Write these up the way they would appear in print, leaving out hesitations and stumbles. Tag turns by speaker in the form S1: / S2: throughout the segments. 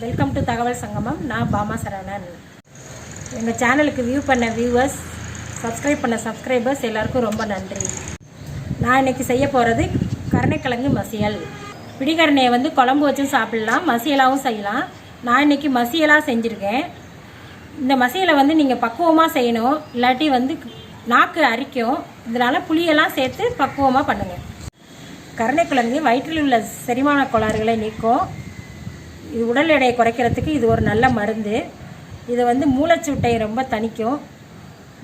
S1: Welcome to தகவல் சங்கமம். நான் பாமா சரவணன். எங்கள் சேனலுக்கு வியூ பண்ண வியூவர்ஸ், சப்ஸ்கிரைப் பண்ண சப்ஸ்கிரைபர்ஸ் எல்லாருக்கும் ரொம்ப நன்றி. நான் இன்றைக்கி செய்ய போகிறது கருணைக்கிழங்கு மசியல். பிடிக்கரணையை குழம்பு வச்சும் சாப்பிட்லாம், மசியலாகவும் செய்யலாம். நான் இன்றைக்கி மசியலாக செஞ்சுருக்கேன். இந்த மசியலை நீங்கள் பக்குவமாக செய்யணும், இல்லாட்டி நாக்கு அரிக்கும். இதனால் புளியெல்லாம் சேர்த்து பக்குவமாக பண்ணுங்கள். கருணைக்கிழங்கு வயிற்றில் உள்ள செரிமான கோளாறுகளை நீக்கும். இது உடல் எடையை குறைக்கிறதுக்கு இது ஒரு நல்ல மருந்து. இது மூளைச்சூட்டை ரொம்ப தணிக்கும்,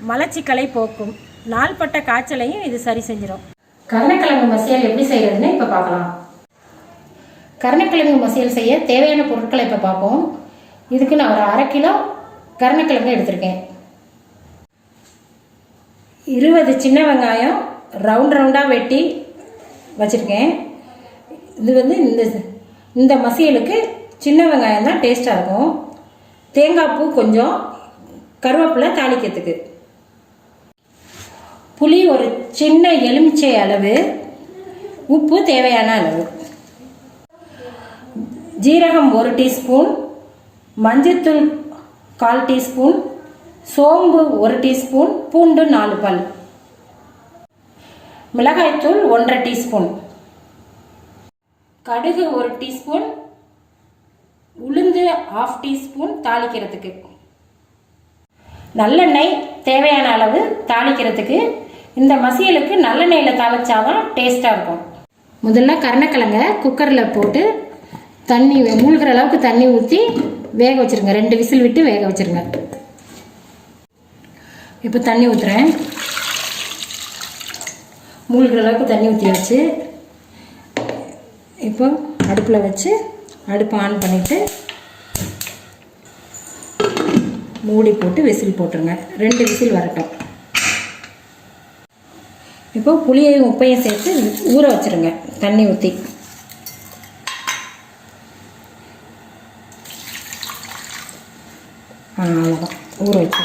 S1: மலச்சிக்கலை போக்கும், நாள்பட்ட காய்ச்சலையும் இது சரி செஞ்சிடும். கருணைக்கிழங்கு மசியல் எப்படி செய்கிறதுன்னு இப்போ பார்க்கலாம். கருணைக்கிழங்கு மசியல் செய்ய தேவையான பொருட்களை இப்போ பார்ப்போம். இதுக்கு நான் ஒரு 1/2 கிலோ கருணைக்கிழங்கு எடுத்திருக்கேன். 20 சின்ன வெங்காயம் ரவுண்டாக வெட்டி வச்சுருக்கேன். இது இந்த மசியலுக்கு சின்ன வெங்காயம் தான் டேஸ்ட்டாக இருக்கும். தேங்காய் பூ கொஞ்சம், கருவேப்பிலை தாளிக்கிறதுக்கு, புளி ஒரு சின்ன எலுமிச்சை அளவு, உப்பு தேவையான அளவு, ஜீரகம் 1 டீஸ்பூன், மஞ்சள்தூள் 1/4 டீஸ்பூன், சோம்பு 1 டீஸ்பூன், பூண்டு 4 பல், மிளகாய்த்தூள் 1/2 டீஸ்பூன், கடுகு 1 டீஸ்பூன், உளுந்து 1/2 டீஸ்பூன் தாளிக்கிறதுக்கு, நல்லெண்ணெய் தேவையான அளவு தாளிக்கிறதுக்கு. இந்த மசியலுக்கு நல்லெண்ணெயில் தாளிச்சாதான் டேஸ்ட்டாக இருக்கும். முதல்ல கருணைக்கிழங்க குக்கரில் போட்டு தண்ணி மூழ்கிற அளவுக்கு தண்ணி ஊற்றி வேக வச்சுருங்க. 2 விசில் விட்டு வேக வச்சுருங்க. இப்போ தண்ணி ஊற்றுறேன். மூழ்கிற அளவுக்கு தண்ணி ஊற்றி வச்சு இப்போ அடுப்பில் வச்சு அடுப்பை ஆன் பண்ணிவிட்டு மூடி போட்டு விசில் போட்டுருங்க. 2 விசில் வரட்டும். இப்போ புளியையும் உப்பையும் சேர்த்து ஊற வச்சுருங்க. தண்ணி ஊற்றி அவ்வளோதான், ஊற வச்சு.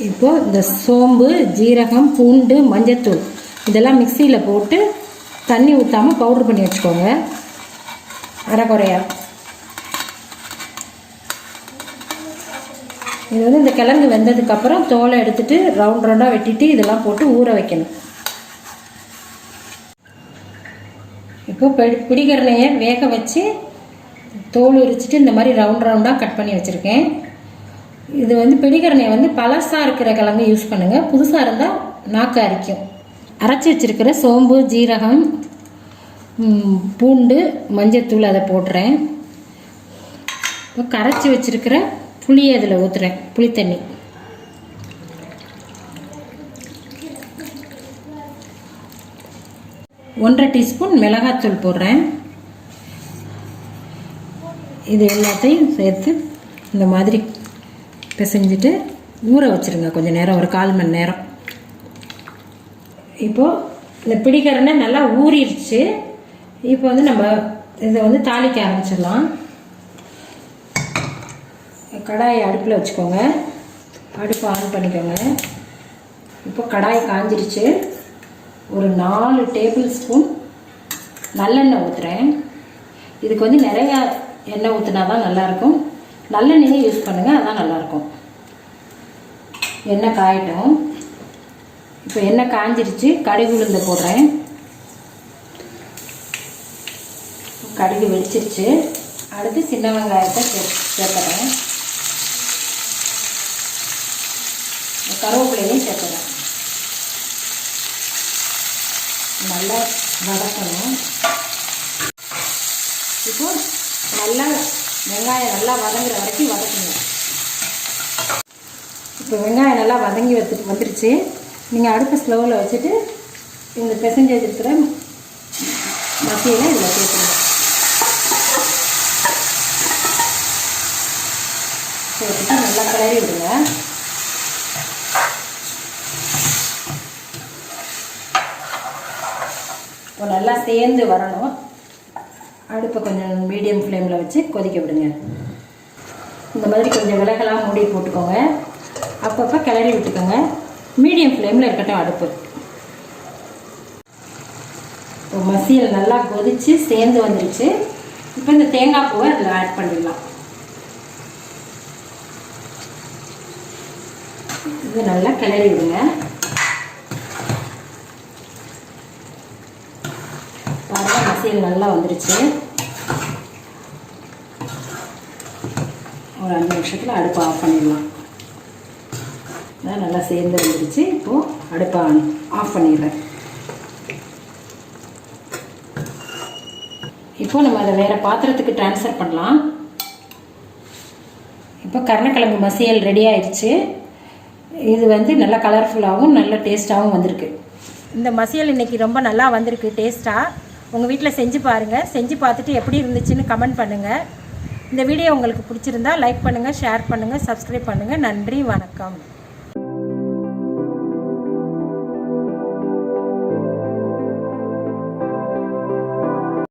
S1: இப்போது இந்த சோம்பு, ஜீரகம், பூண்டு, மஞ்சத்தூள் இதெல்லாம் மிக்சியில் போட்டு தண்ணி ஊற்றாமல் பவுட்ரு பண்ணி வச்சுக்கோங்க. அரைக்குறையா இது இந்த கிழங்கு வெந்ததுக்கப்புறம் தோலை எடுத்துட்டு ரவுண்டாக வெட்டிட்டு இதெல்லாம் போட்டு ஊற வைக்கணும். இப்போ பிடிக்கரணையை வேக வச்சு தோல் உரிச்சிட்டு இந்த மாதிரி ரவுண்டாக கட் பண்ணி வச்சுருக்கேன். இது பிடிக்கரணையை பழசாக இருக்கிற கிழங்கு யூஸ் பண்ணுங்கள், புதுசாக இருந்தால் நாக்கு அரிக்கும். அரைச்சி வச்சுருக்கிற சோம்பு, ஜீரகம், பூண்டு, மஞ்சத்தூள் அதை போடுறேன். இப்போ கரைச்சி வச்சுருக்கிற புளியை அதில் ஊற்றுறேன். புளித்தண்ணி ஒன்றரை டீஸ்பூன் மிளகாத்தூள் போடுறேன். இது எல்லாத்தையும் சேர்த்து இந்த மாதிரி பிசைஞ்சிட்டு ஊற வச்சுருங்க கொஞ்சம் நேரம், ஒரு 1/4 மணி நேரம். இப்போது இந்த பிடிக்கரணை நல்லா ஊறிடுச்சு. இப்போ நம்ம இதை தாளிக்க ஆரம்பிச்சிடலாம். கடாயை அடுப்பில் வச்சுக்கோங்க. அடுப்பு ஆன் பண்ணிக்கோங்க. இப்போ கடாய் காஞ்சிருச்சு. ஒரு 4 டேபிள் ஸ்பூன் நல்லெண்ணெய் ஊற்றுறேன். இதுக்கு நிறையா எண்ணெய் ஊற்றினா தான் நல்லாயிருக்கும். நல்லெண்ணெயை யூஸ் பண்ணுங்கள், அதான் நல்லாயிருக்கும். எண்ணெய் காயட்டும். இப்போ எண்ணெய் காஞ்சிருச்சு. கடுகு உளுந்து போடுறேன். கடுகு வெடிச்சிருச்சு. அடுத்து சின்ன வெங்காயத்தை சேர்த்துறேன். கருவேப்பிலையும் சேர்த்துறேன். நல்லா வதக்கணும். இப்போ நல்லா வெங்காயம் நல்லா வதங்குற வரைக்கும் வதக்குங்க. இப்போ வெங்காயம் நல்லா வதங்கி வந்துருச்சு. நீங்கள் அடுப்பை ஸ்லோவில் வச்சுட்டு இந்த பிசைஞ்சு வச்சுருக்கிற மசியலை இதில் சேர்த்துங்க. சேர்த்துட்டு நல்லா கிளறி விடுங்க. இப்போ நல்லா சேர்ந்து வரணும். அடுப்பை கொஞ்சம் மீடியம் ஃப்ளேமில் வச்சு கொதிக்க விடுங்க. இந்த மாதிரி கொஞ்சம் விலகலாம் மூடி போட்டுக்கோங்க. அப்பப்போ கிளறி விட்டுக்கோங்க. மீடியம் ஃப்ளேமில் இருக்கட்டும் அடுப்பு. இப்போ மசியல் நல்லா கொதித்து சேர்ந்து வந்துருச்சு. இப்போ இந்த தேங்காய் பூவை அதில் ஆட் பண்ணிடலாம். இது நல்லா கிளறி விடுங்க. பாருங்கள், மசியல் நல்லா வந்துருச்சு. ஒரு 5 நிமிஷத்தில் அடுப்பை ஆஃப் பண்ணிடலாம். நல்லா சேர்ந்து வந்துருச்சு. இப்போது அடுப்பை ஆஃப் பண்ணிடுறேன். இப்போ நம்ம அதை வேறு பாத்திரத்துக்கு ட்ரான்ஸ்ஃபர் பண்ணலாம். இப்போ கருணைக்கிழங்கு மசியல் ரெடி ஆயிடுச்சு. இது நல்லா கலர்ஃபுல்லாகவும் நல்ல டேஸ்ட்டாகவும் வந்திருக்கு. இந்த மசியல் இன்றைக்கி ரொம்ப நல்லா வந்திருக்கு டேஸ்ட்டாக. உங்கள் வீட்டில் செஞ்சு பாருங்கள். செஞ்சு பார்த்துட்டு எப்படி இருந்துச்சுன்னு கமெண்ட் பண்ணுங்கள். இந்த வீடியோ உங்களுக்கு பிடிச்சிருந்தா லைக் பண்ணுங்கள், ஷேர் பண்ணுங்கள், சப்ஸ்கிரைப் பண்ணுங்கள். நன்றி, வணக்கம்.